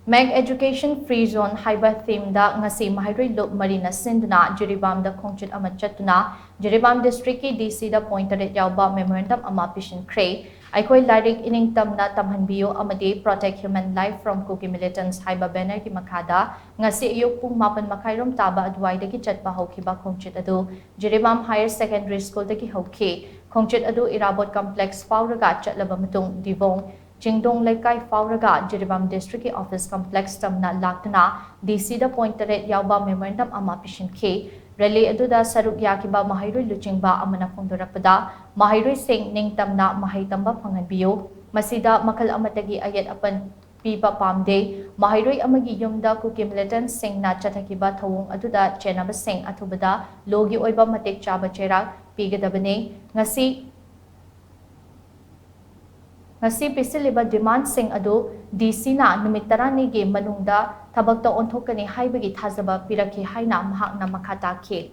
Make education free zone haiba theme da ngasi Maheiroi Lup marina shinduna Jiribam Da Khongchat ama Chattuna Jiribam District ki DC da pointed Yaoba Memorandum ama pishinkhre Aikoi Larik iningtamna tamhanbiyo amadi protect human life from cookie militants haiba banner ki makada ngasi ayuk pung mapan makairom taba adwai daki chatpa haukiba Khongchat adu Jiribam Higher Secondary School daki hauki Khongchat adu irabot complex fauraga chatlaba matung divong Jingdong Laikai Fauraga, Jiribam District Office Complex Tamna Laktana, DC da pointed Yaoba Memorandum ama pishinkhre Rally aduda saruk yakiba Maheiroi Luchingba amana fongdorakpada, Maheiroi Singh Ning Tamna Mahaitamba Phanganbiyo, Masida Makal Amatagi Ayat Apan Pipa Pamde, Maheiroi Amagi Yumda Cookie Militant Singh na Chatakiba Thawung aduda Chenaba Singh Atubada, Logi Oiba Matik Chaba Cherak, Pigadabane, Ngasi pisiliba demand sing adu DC na numit 10 manungda thabagta onthokani haibagi thajaba piraki haina mahakna makhatake